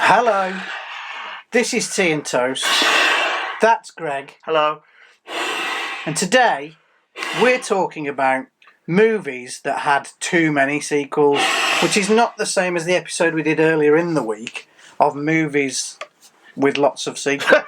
Hello, this is Tea and Toast. That's Greg. Hello. And today we're talking about movies that had too many sequels, which is not the same as the episode we did earlier in the week of movies with lots of sequels.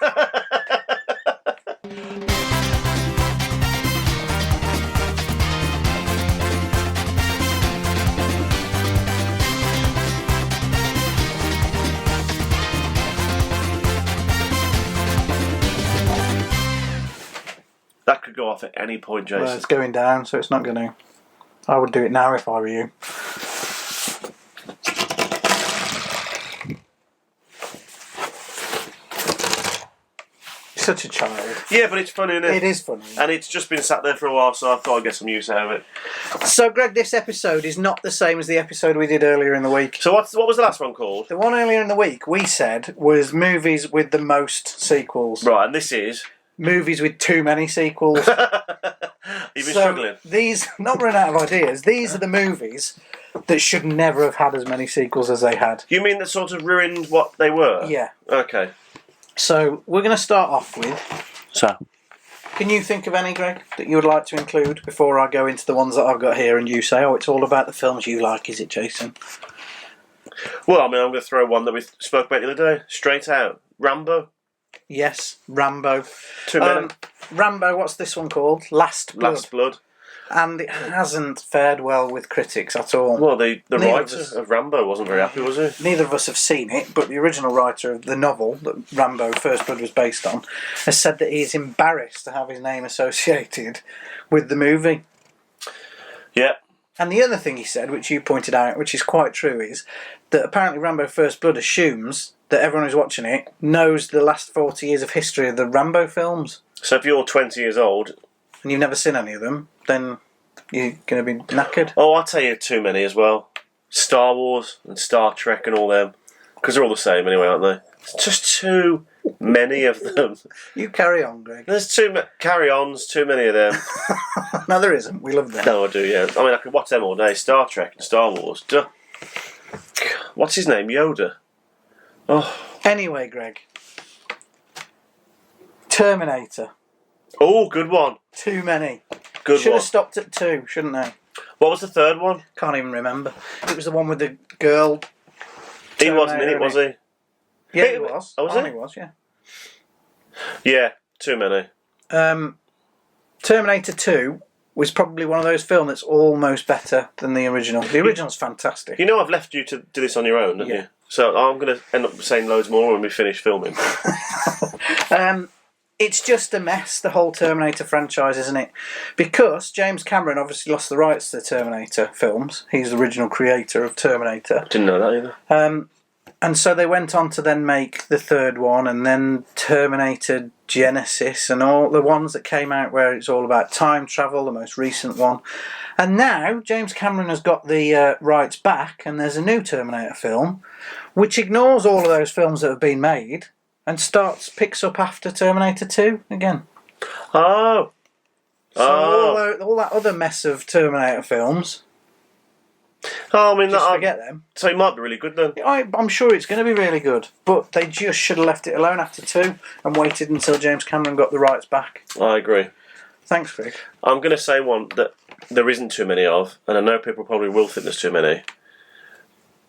That could go off at any point, Jason. Well, it's going down, so it's not going to. I would do it now if I were you. Such a child. Yeah, but it's funny, isn't it? It is funny. And it's just been sat there for a while, so I thought I'd get some use out of it. So, Greg, this episode is not the same as the episode we did earlier in the week. So what was the last one called? The one earlier in the week we said was movies with the most sequels. Right, and this is? Movies with too many sequels. You've been struggling. These, not running out of ideas, these are the movies that should never have had as many sequels as they had. You mean that sort of ruined what they were? Yeah. Okay. So, we're going to start off with... So? Can you think of any, Greg, that you would like to include before I go into the ones that I've got here and you say, oh, it's all about the films you like, is it, Jason? Well, I mean, I'm going to throw one that we spoke about the other day. Straight out. Rambo. Yes, Rambo. Too many. Rambo, what's this one called? Last Blood. Last Blood. And it hasn't fared well with critics at all. Well, the writer of Rambo wasn't very happy, was he? Neither of us have seen it, but the original writer of the novel that Rambo First Blood was based on has said that he's embarrassed to have his name associated with the movie. Yeah. And the other thing he said, which you pointed out, which is quite true, is that apparently Rambo First Blood assumes that everyone who's watching it knows the last 40 years of history of the Rambo films. So if you're 20 years old... and you've never seen any of them, then you're going to be knackered. Oh, I'll tell you too many as well. Star Wars and Star Trek and all them. Because they're all the same anyway, aren't they? It's just too many of them. You carry on, Greg. There's too many carry-ons, too many of them. No, there isn't. We love them. No, I do, yeah. I mean, I could watch them all day. Star Trek and Star Wars. Duh. What's his name? Yoda. Oh. Anyway, Greg. Terminator. Oh, good one. Too many. Good Should one. have stopped at 2, shouldn't they? What was the third one? Can't even remember. It was the one with the girl. He wasn't in it, was he? Yeah, he was. Oh, was he? he? Was, yeah. Yeah, too many. Terminator 2 was probably one of those films that's almost better than the original. The original's fantastic. You know I've left you to do this on your own, haven't you? So I'm going to end up saying loads more when we finish filming. It's just a mess, the whole Terminator franchise, isn't it? Because James Cameron obviously lost the rights to the Terminator films. He's the original creator of Terminator. Didn't know that either. And so they went on to then make the third one, and then Terminator Genesis, and all the ones that came out where it's all about time travel, the most recent one. And now James Cameron has got the rights back, and there's a new Terminator film, which ignores all of those films that have been made, and picks up after Terminator 2 again. Oh. So all that other mess of Terminator films... Oh, I mean, just forget them. So it might be really good then. I'm sure it's going to be really good, but they just should have left it alone after 2 and waited until James Cameron got the rights back. I agree. Thanks, Greg. I'm going to say one that there isn't too many of, and I know people probably will think there's too many.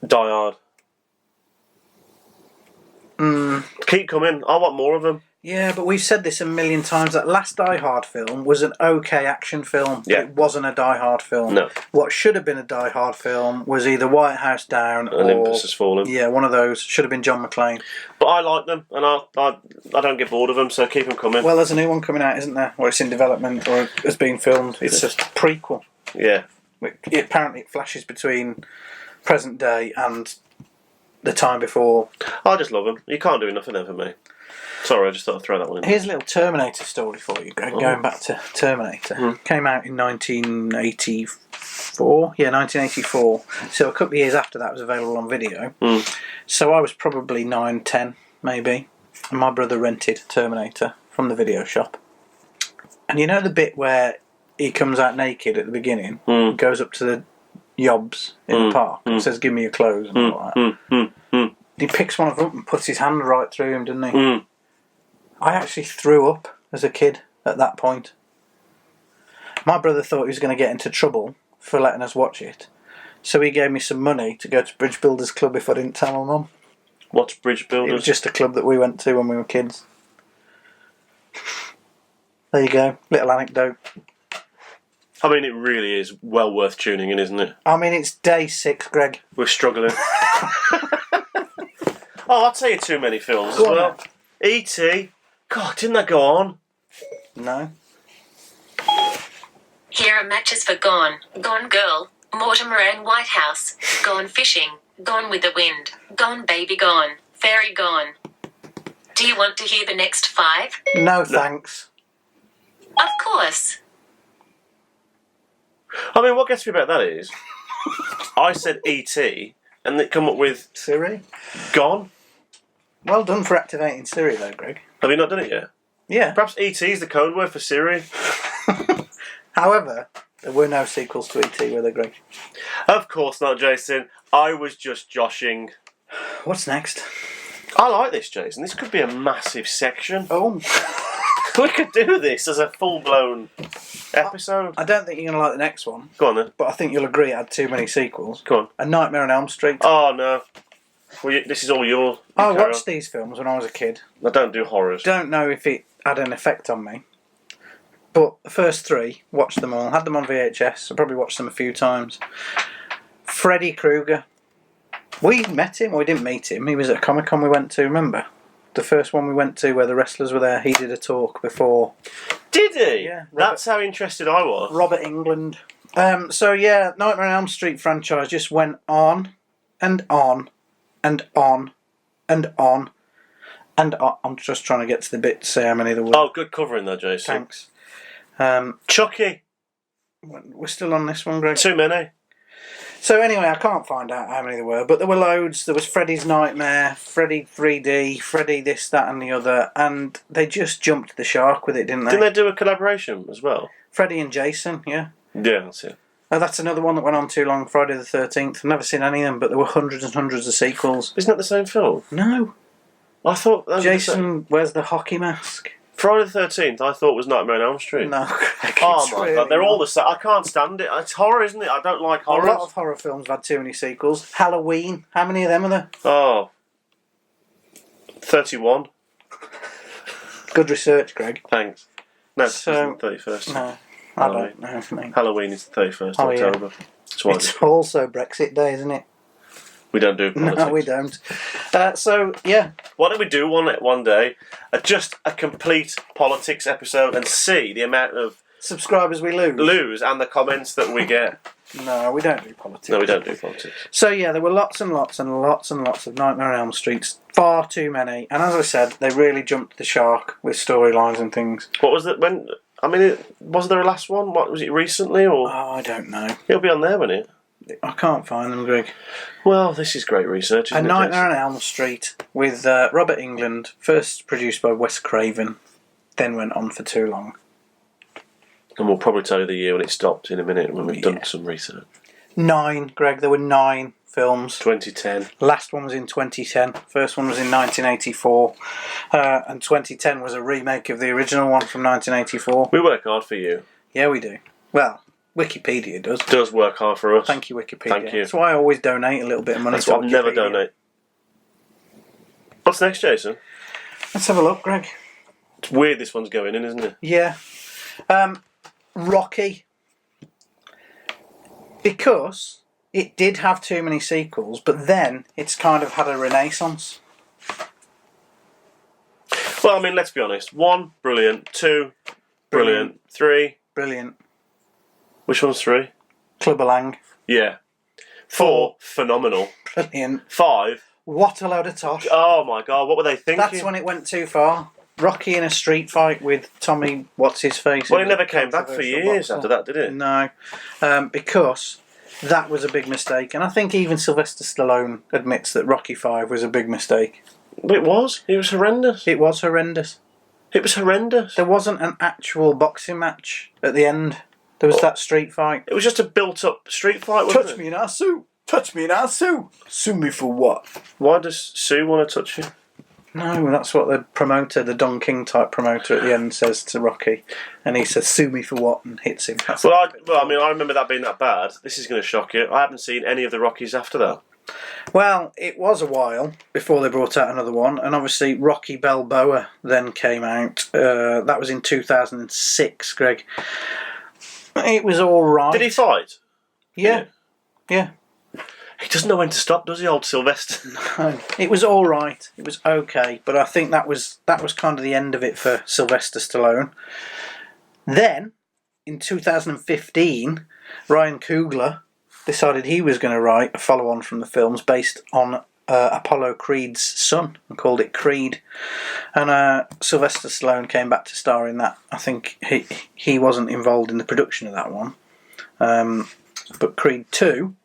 Die Hard. Keep coming. I want more of them. Yeah, but we've said this a million times. That last Die Hard film was an okay action film, but it wasn't a Die Hard film. No. What should have been a Die Hard film was either White House Down or... Olympus Has Fallen. Yeah, one of those. Should have been John McClane. But I like them, and I don't get bored of them, so keep them coming. Well, there's a new one coming out, isn't there? Or it's in development, or it's being filmed. It's a prequel. Yeah. Apparently it flashes between present day and the time before. I just love them. You can't do enough of them for me. Sorry, I just thought I'd throw that one in. Here's a little Terminator story for you, Greg. Going back to Terminator. Came out in 1984. Yeah, 1984. So a couple of years after that it was available on video. So I was probably 9, 10, maybe. And my brother rented Terminator from the video shop. And you know the bit where he comes out naked at the beginning, goes up to the yobs in the park and says, "Give me your clothes," and all that. he picks one of them up and puts his hand right through him, doesn't he? Mm. I actually threw up as a kid at that point. My brother thought he was going to get into trouble for letting us watch it, so he gave me some money to go to Bridge Builders Club if I didn't tell my mum. What's Bridge Builders? It was just a club that we went to when we were kids. There you go, little anecdote. I mean, it really is well worth tuning in, isn't it? I mean, it's day 6, Greg. We're struggling. Oh, I'll tell you too many films as well. E.T. God, didn't that go on? No. Here are matches for Gone, Gone Girl, Mortimer and Whitehouse, Gone Fishing, Gone with the Wind, Gone Baby Gone, Fairy Gone. Do you want to hear the next 5? No, thanks. Of course. I mean, what gets me about that is, I said E.T. and they come up with Siri? Gone. Well done for activating Siri, though, Greg. Have you not done it yet? Yeah. Perhaps E.T. is the code word for Siri. However, there were no sequels to E.T., were there, Greg? Of course not, Jason. I was just joshing. What's next? I like this, Jason. This could be a massive section. Oh. We could do this as a full-blown episode. I don't think you're going to like the next one, Go on, then. but I think you'll agree it had too many sequels. Go on. A Nightmare on Elm Street. Oh, no. Well, this is all yours. I watched these films when I was a kid. I don't do horrors. Don't know if it had an effect on me. But the first 3, watched them all. Had them on VHS. I probably watched them a few times. Freddy Krueger. We met him. We didn't meet him. He was at a Comic-Con we went to, remember? The first one we went to where the wrestlers were there, he did a talk before. Did he? Yeah. That's how interested I was. Robert England. So yeah, Nightmare on Elm Street franchise just went on and on and on and on and on. I'm just trying to get to the bit to say how many there were. Oh, good covering though, Jason. Thanks. Chucky. We're still on this one, Greg. Too many. So anyway, I can't find out how many there were, but there were loads. There was Freddy's Nightmare, Freddy 3D, Freddy this, that and the other, and they just jumped the shark with it, didn't they? Didn't they do a collaboration as well? Freddy and Jason, yeah. Yeah, that's it. Oh, that's another one that went on too long, Friday the 13th. I've never seen any of them, but there were hundreds and hundreds of sequels. Isn't that the same film? No. I thought... that was Jason wears the hockey mask. Friday the 13th I thought was Nightmare on Elm Street. No. Oh my god, they're all the same. I can't stand it. It's horror, isn't it? I don't like A horror. lot of horror films have had too many sequels. Halloween, how many of them are there? Oh. 31. Good research, Greg. Thanks. No, So- it's the 31st. No, I don't know, mate. Halloween is the 31st Oh, yeah. October. That's why It's also Brexit Day, isn't it? we don't do politics. No, we don't. So, yeah. Why don't we do one day, just a complete politics episode and see the amount of Subscribers we lose. and the comments that we get. No, we don't do politics. No, we don't do politics. So, yeah, there were lots and lots and lots and lots of Nightmare on Elm Streets. Far too many. And as I said, they really jumped the shark with storylines and things. What was it? Was there a last one? What was it recently or? Oh, I don't know. It'll be on there, won't it? I can't find them, Greg. Well, this is great research, A isn't it? Nightmare Jason? on Elm Street with Robert England, first produced by Wes Craven, then went on for too long. And we'll probably tell you the year when it stopped in a minute when we've done some research. 9, Greg. There were 9 films. 2010. Last one was in 2010. First one was in 1984. And 2010 was a remake of the original one from 1984. We work hard for you. Yeah, we do. Well, Wikipedia does. Does work hard for us. Thank you, Wikipedia. Thank you. That's why I always donate a little bit of money That's to why I'll never Wikipedia. donate. What's next, Jason? Let's have a look, Greg. It's weird this one's going in, isn't it? Yeah. Rocky. Because it did have too many sequels, but then it's kind of had a renaissance. Well, I mean, let's be honest. 1, brilliant. 2, brilliant. 3, Brilliant. which one's 3? Clubber Lang. Yeah. 4, phenomenal. Brilliant. 5, What a load of tosh. oh my god, what were they thinking? That's when it went too far. Rocky in a street fight with Tommy, what's his face? Well, It it was never a came back for controversial years boxer. after that, did it? No, because that was a big mistake, and I think even Sylvester Stallone admits that Rocky V was a big mistake. But it was. It was horrendous. It was horrendous. It was horrendous. There wasn't an actual boxing match at the end. There was that street fight. It was just a built-up street fight, wasn't Touch it? me in our suit. Touch me and I'll sue. Sue me for what? Why does Sue want to touch you? No, that's what the promoter, the Don King type promoter at the end says to Rocky. And he says, sue me for what? And hits him. I remember that being that bad. This is going to shock you. I haven't seen any of the Rockies after that. Well, it was a while before they brought out another one. And obviously, Rocky Balboa then came out. That was in 2006, Greg. It was all right. Did he fight? Yeah. He doesn't know when to stop, does he, old Sylvester? No. It was all right. It was okay, but I think that was kind of the end of it for Sylvester Stallone. Then, in 2015, Ryan Coogler decided he was going to write a follow-on from the films based on Apollo Creed's son and called it Creed. And Sylvester Stallone came back to star in that. I think he wasn't involved in the production of that one. But Creed 2...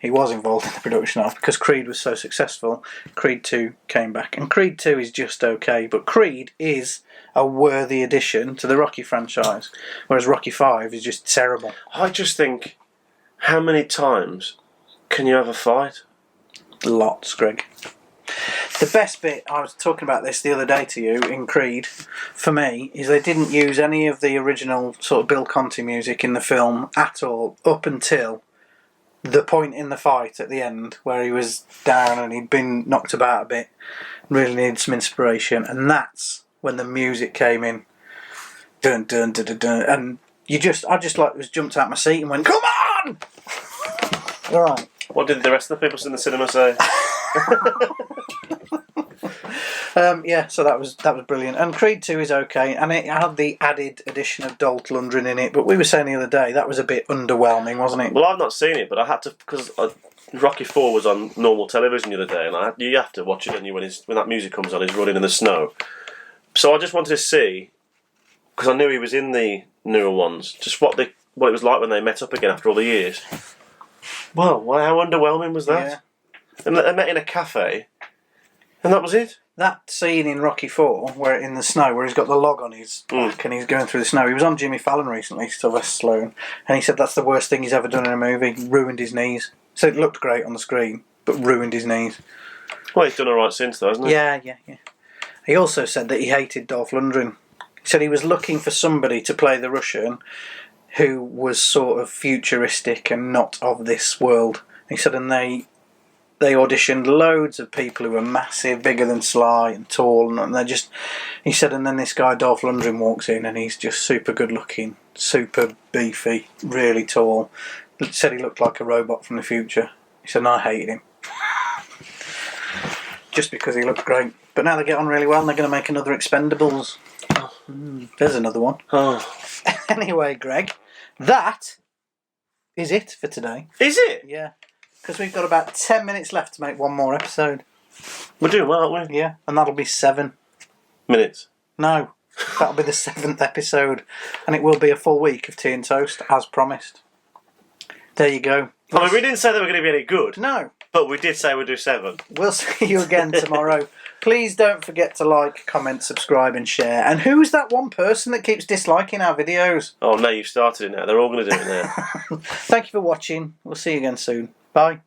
he was involved in the production of, because Creed was so successful. Creed 2 came back, and Creed 2 is just okay, but Creed is a worthy addition to the Rocky franchise, whereas Rocky 5 is just terrible. I just think, how many times can you have a fight? Lots, Greg. The best bit, I was talking about this the other day to you, in Creed, for me, is they didn't use any of the original sort of Bill Conti music in the film at all, up until the point in the fight at the end where he was down and he'd been knocked about a bit, really needed some inspiration, and that's when the music came in. Dun dun dun dun dun, and I just like was jumped out my seat and went, "Come on!" All right. What did the rest of the people in the cinema say? So that was brilliant. And Creed 2 is okay, and it had the added addition of Dolph Lundgren in it. But we were saying the other day that was a bit underwhelming, wasn't it? Well, I've not seen it, but I had to, because Rocky 4 was on normal television the other day, and you have to watch it, don't you, when that music comes on, he's running in the snow. So I just wanted to see, because I knew he was in the newer ones, just what it was like when they met up again after all the years. Well, how underwhelming was that? Yeah. And they met in a cafe, and that was it. That scene in Rocky 4, where in the snow, where he's got the log on his back and he's going through the snow. He was on Jimmy Fallon recently, Sylvester Stallone, and he said that's the worst thing he's ever done in a movie. He ruined his knees. So it looked great on the screen, but ruined his knees. Well, he's done all right since, though, hasn't he? Yeah. He also said that he hated Dolph Lundgren. He said he was looking for somebody to play the Russian who was sort of futuristic and not of this world. He said, and they auditioned loads of people who were massive, bigger than Sly and tall, and he said, and then this guy Dolph Lundgren walks in and he's just super good looking, super beefy, really tall. He said he looked like a robot from the future. He said, and I hated him. Just because he looked great. But now they get on really well and they're going to make another Expendables. There's another one. Anyway, Greg, that is it for today. Is it? Yeah. Because we've got about 10 minutes left to make one more episode. We're doing well, aren't we? Yeah, and that'll be 7 minutes. No, that'll be the 7th episode, and it will be a full week of tea and toast, as promised. There you go. I mean, we didn't say they were going to be any good. No. But we did say we'd do 7. We'll see you again tomorrow. Please don't forget to like, comment, subscribe and share. And who's that one person that keeps disliking our videos? Oh, no, you've started it now. They're all going to do it now. Thank you for watching. We'll see you again soon. Bye.